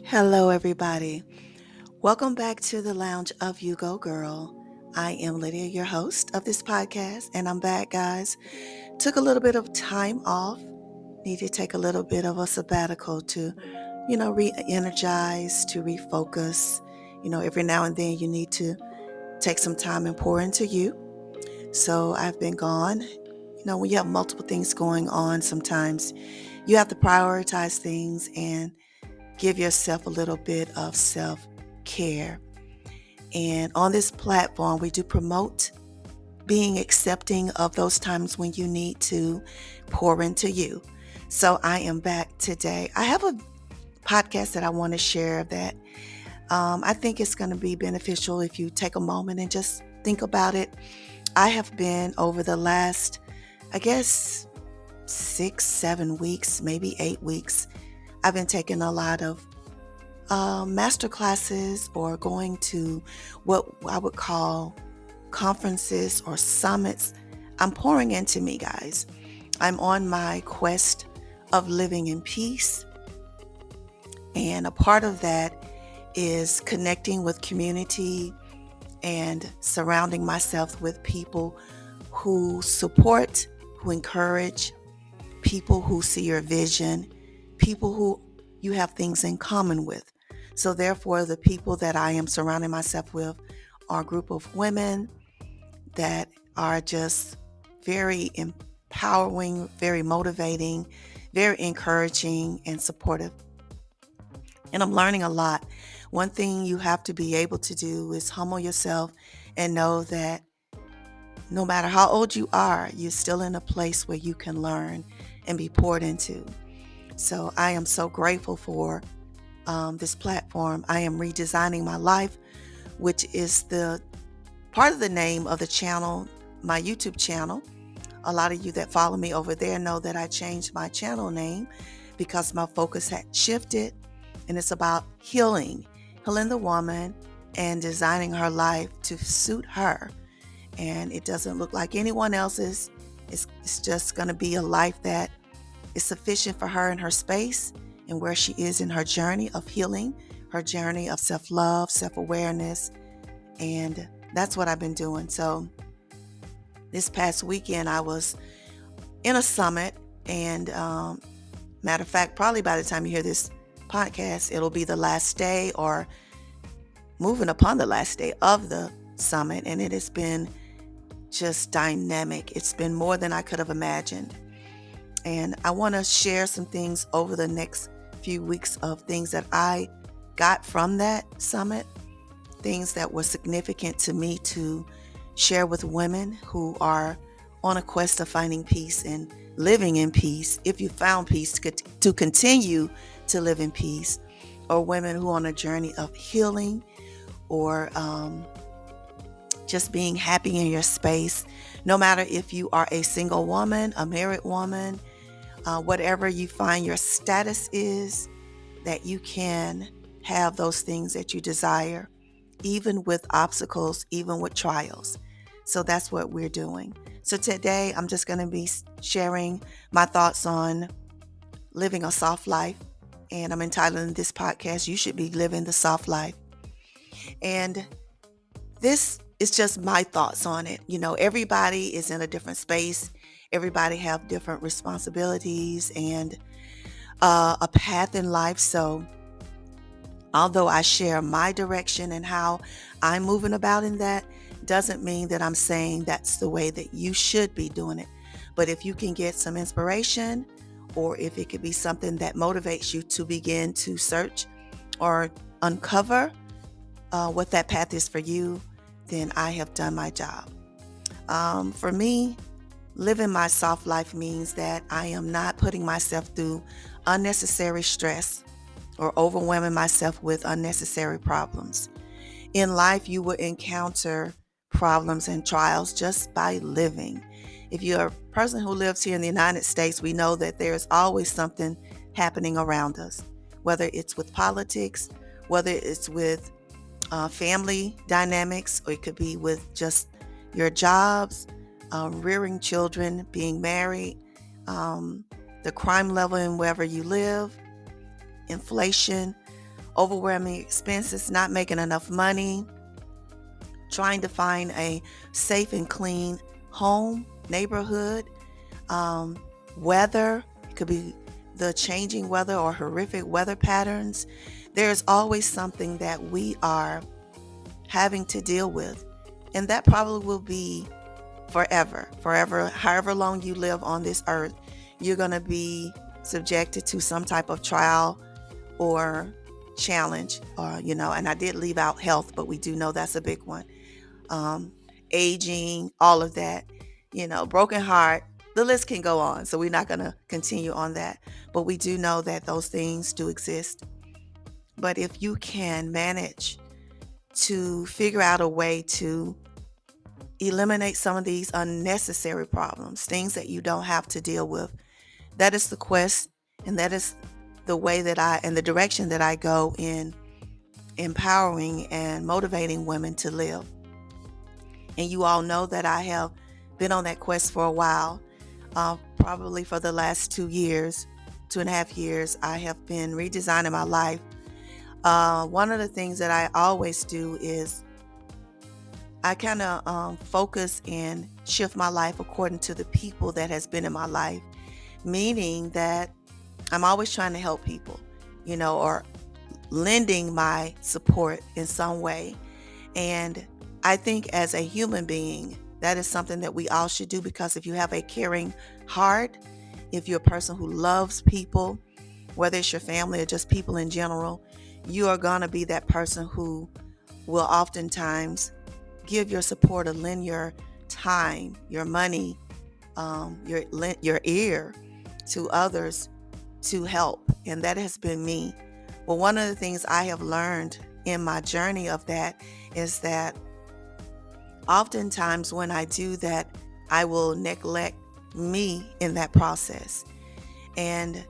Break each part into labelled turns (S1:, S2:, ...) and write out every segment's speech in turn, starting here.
S1: Hello, everybody. Welcome back to the Lounge of You Go Girl. I am Lydia, your host of this podcast, and I'm back, guys. Took a little bit of time off. Need to take a little bit of a sabbatical to, re-energize, to refocus. Every now and then you need to take some time and pour into you. So I've been gone. When you have multiple things going on, sometimes you have to prioritize things and give yourself a little bit of self-care. And on this platform, we do promote being accepting of those times when you need to pour into you. So I am back today. I have a podcast that I want to share that I think it's going to be beneficial if you take a moment and just think about it. I have been over the last, I guess, 6, 7 weeks, maybe 8 weeks. I've been taking a lot of master classes or going to what I would call conferences or summits. I'm pouring into me, guys. I'm on my quest of living in peace. And a part of that is connecting with community and surrounding myself with people who support, who encourage, people who see your vision, people who you have things in common with. So therefore, the people that I am surrounding myself with are a group of women that are just very empowering, very motivating, very encouraging, and supportive. And I'm learning a lot. One thing you have to be able to do is humble yourself and know that no matter how old you are, you're still in a place where you can learn and be poured into. So I am so grateful for this platform. I am redesigning my life, which is the part of the name of the channel, my YouTube channel. A lot of you that follow me over there know that I changed my channel name because my focus had shifted, and it's about healing the woman and designing her life to suit her. And it doesn't look like anyone else's. It's just going to be a life that is sufficient for her in her space and where she is in her journey of healing, her journey of self-love, self-awareness. And that's what I've been doing. So this past weekend, I was in a summit. And matter of fact, probably by the time you hear this podcast, it'll be the last day or moving upon the last day of the summit. And it has been just dynamic. It's been more than I could have imagined. And I want to share some things over the next few weeks of things that I got from that summit, things that were significant to me to share with women who are on a quest of finding peace and living in peace. If you found peace, to continue to live in peace, or women who are on a journey of healing or just being happy in your space, no matter if you are a single woman, a married woman, whatever you find your status is, that you can have those things that you desire, even with obstacles, even with trials. So that's what we're doing. So today I'm just going to be sharing my thoughts on living a soft life. And I'm entitling this podcast, You Should Be Living the Soft Life. And this is just my thoughts on it. Everybody is in a different space. Everybody have different responsibilities and a path in life. So although I share my direction and how I'm moving about in that, doesn't mean that I'm saying that's the way that you should be doing it. But if you can get some inspiration, or if it could be something that motivates you to begin to search or uncover what that path is for you, then I have done my job. For me, living my soft life means that I am not putting myself through unnecessary stress or overwhelming myself with unnecessary problems. In life, you will encounter problems and trials just by living. If you're a person who lives here in the United States, we know that there's always something happening around us, whether it's with politics, whether it's with family dynamics, or it could be with just your jobs, rearing children, being married, the crime level in wherever you live, inflation, overwhelming expenses, not making enough money, trying to find a safe and clean home, neighborhood, um, weather. It could be the changing weather or horrific weather patterns. There's always something that we are having to deal with. And that probably will be forever, forever, however long you live on this earth, you're going to be subjected to some type of trial or challenge, or, and I did leave out health, but we do know that's a big one. Um, Aging, all of that, broken heart, the list can go on. So we're not going to continue on that. But we do know that those things do exist. But if you can manage to figure out a way to eliminate some of these unnecessary problems, things that you don't have to deal with, that is the quest, and that is the way that and the direction that I go in empowering and motivating women to live. And you all know that I have been on that quest for a while. Probably for the last 2 years, 2.5 years, I have been redesigning my life. One of the things that I always do is I kind of focus and shift my life according to the people that has been in my life, meaning that I'm always trying to help people, or lending my support in some way. And I think as a human being, that is something that we all should do, because if you have a caring heart, if you're a person who loves people, whether it's your family or just people in general, you are going to be that person who will oftentimes give your support or lend your time, your money, your ear to others to help. And that has been me. Well, one of the things I have learned in my journey of that is that oftentimes when I do that, I will neglect me in that process. And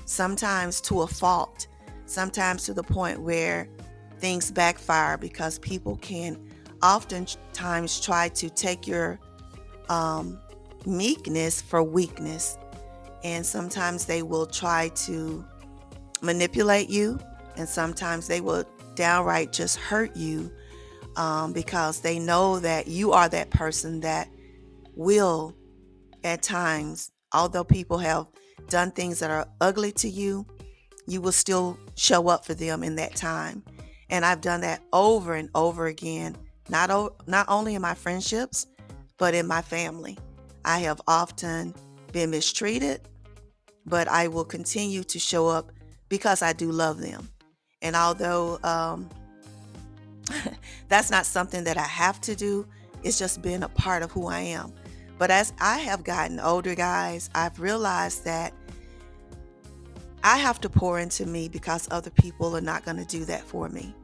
S1: sometimes to a fault, sometimes to the point where things backfire, because people can oftentimes try to take your meekness for weakness. And sometimes they will try to manipulate you, and sometimes they will downright just hurt you, because they know that you are that person that will, at times, although people have done things that are ugly to you, you will still show up for them in that time. And I've done that over and over again, not only in my friendships, but in my family. I have often been mistreated, but I will continue to show up because I do love them. And although that's not something that I have to do, it's just been a part of who I am. But as I have gotten older, guys, I've realized that I have to pour into me, because other people are not going to do that for me.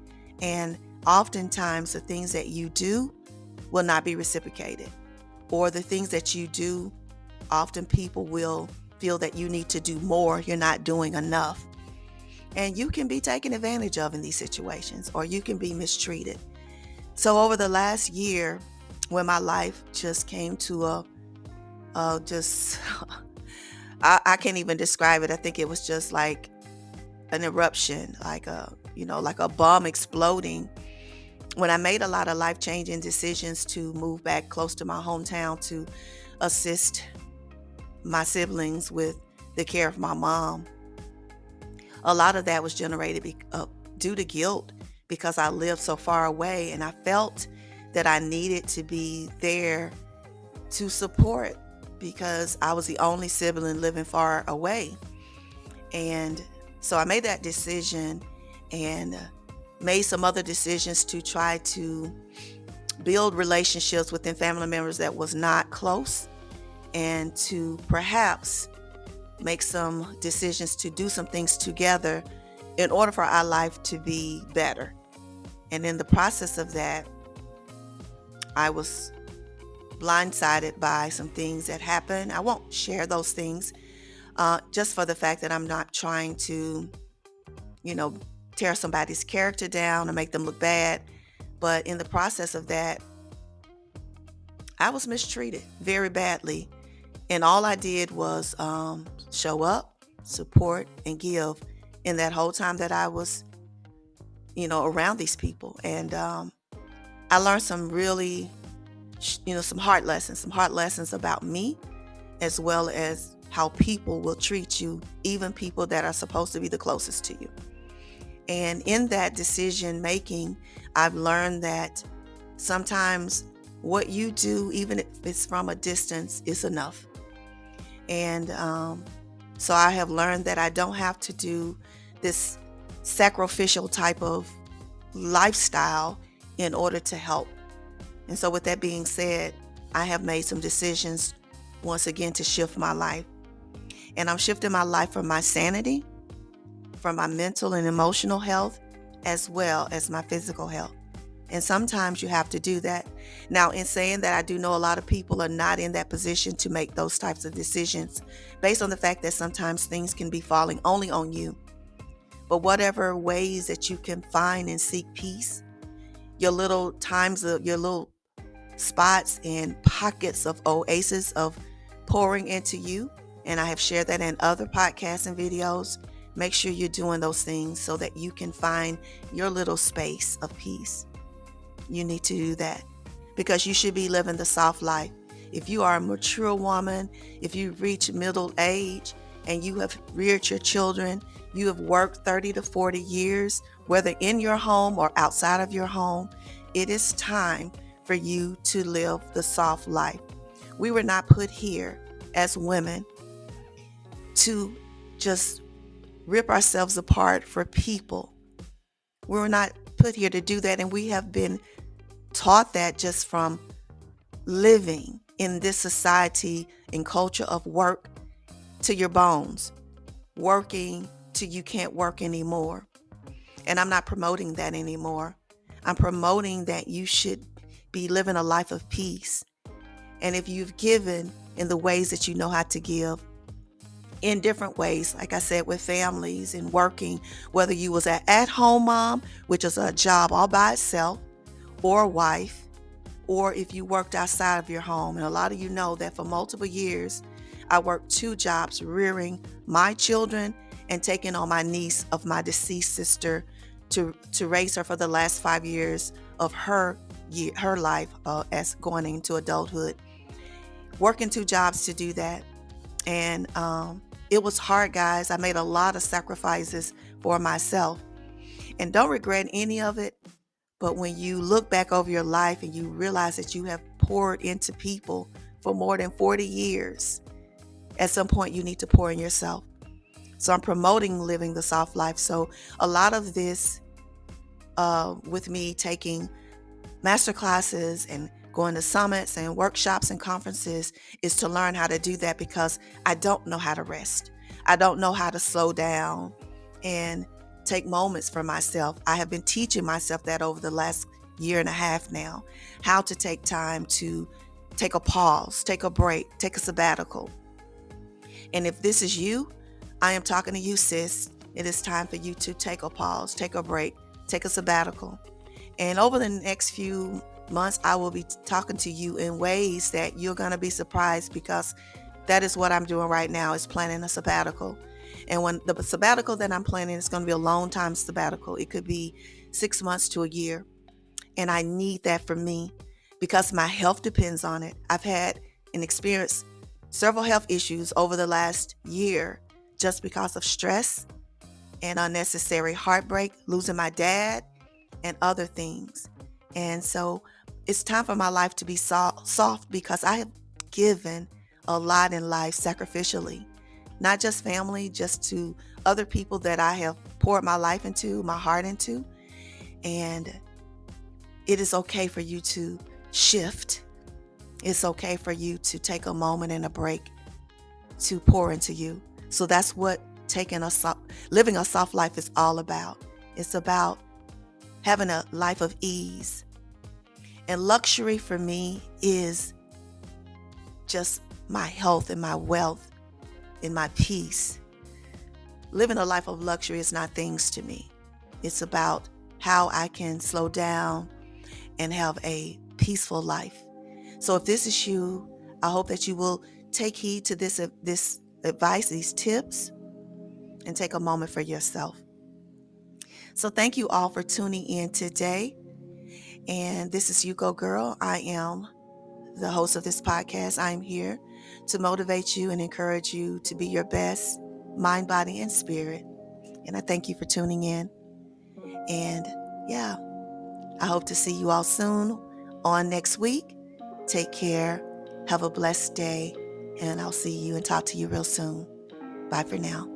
S1: And oftentimes the things that you do will not be reciprocated, or the things that you do, often people will feel that you need to do more, you're not doing enough. And you can be taken advantage of in these situations, or you can be mistreated. So over the last year, when my life just came to just I can't even describe it. I think it was just like an eruption, like a bomb exploding. When I made a lot of life-changing decisions to move back close to my hometown to assist my siblings with the care of my mom, a lot of that was generated due to guilt, because I lived so far away, and I felt that I needed to be there to support, because I was the only sibling living far away. And so I made that decision, and made some other decisions to try to build relationships within family members that was not close, and to perhaps make some decisions to do some things together in order for our life to be better. And in the process of that, I was blindsided by some things that happened. I won't share those things, just for the fact that I'm not trying to, tear somebody's character down or make them look bad. But in the process of that, I was mistreated very badly. And all I did was show up, support, and give in that whole time that I was around these people. And I learned some really, some hard lessons about me, as well as how people will treat you, even people that are supposed to be the closest to you. And in that decision making, I've learned that sometimes what you do, even if it's from a distance, is enough. And so I have learned that I don't have to do this sacrificial type of lifestyle in order to help. And so, with that being said, I have made some decisions once again to shift my life. And I'm shifting my life for my sanity, for my mental and emotional health, as well as my physical health. And sometimes you have to do that. Now, in saying that, I do know a lot of people are not in that position to make those types of decisions based on the fact that sometimes things can be falling only on you. But whatever ways that you can find and seek peace, your little times of your little spots and pockets of oasis of pouring into you, and I have shared that in other podcasts and videos. Make sure you're doing those things so that you can find your little space of peace. You need to do that because you should be living the soft life. If you are a mature woman, if you reach middle age and you have reared your children, you have worked 30 to 40 years, whether in your home or outside of your home, it is time for you to live the soft life. We were not put here as women to just rip ourselves apart for people. We were not put here to do that, and we have been taught that just from living in this society and culture of work to your bones, working till you can't work anymore. And I'm not promoting that anymore. I'm promoting that you should be living a life of peace. And if you've given in the ways that you know how to give, in different ways, like I said, with families and working, whether you was an at-home mom, which is a job all by itself, or a wife, or if you worked outside of your home. And a lot of you know that for multiple years, I worked 2 jobs, rearing my children and taking on my niece of my deceased sister to raise her for the last 5 years of her life as going into adulthood. Working 2 jobs to do that. And it was hard, guys. I made a lot of sacrifices for myself and don't regret any of it. But when you look back over your life and you realize that you have poured into people for more than 40 years, at some point you need to pour in yourself. So I'm promoting living the soft life. So a lot of this with me taking master classes and going to summits and workshops and conferences is to learn how to do that because I don't know how to rest. I don't know how to slow down and take moments for myself. I have been teaching myself that over the last year and a half now, how to take time to take a pause, take a break, take a sabbatical. And if this is you, I am talking to you, sis. It is time for you to take a pause, take a break, take a sabbatical. And over the next few months, I will be talking to you in ways that you're going to be surprised because that is what I'm doing right now, is planning a sabbatical. And when the sabbatical that I'm planning is going to be a long time sabbatical. It could be 6 months to a year. And I need that for me because my health depends on it. I've had and experienced several health issues over the last year just because of stress and unnecessary heartbreak, losing my dad, and other things. And so it's time for my life to be soft because I have given a lot in life sacrificially, not just family, just to other people that I have poured my life into, my heart into. And it is okay for you to shift. It's okay for you to take a moment and a break to pour into you. So that's what living a soft life is all about. It's about having a life of ease. And luxury for me is just my health and my wealth and my peace. Living a life of luxury is not things to me. It's about how I can slow down and have a peaceful life. So if this is you, I hope that you will take heed to this advice, these tips, and take a moment for yourself. So thank you all for tuning in today. And this is You Go Girl. I am the host of this podcast. I'm here to motivate you and encourage you to be your best mind, body, and spirit. And I thank you for tuning in. And yeah, I hope to see you all soon on next week. Take care. Have a blessed day. And I'll see you and talk to you real soon. Bye for now.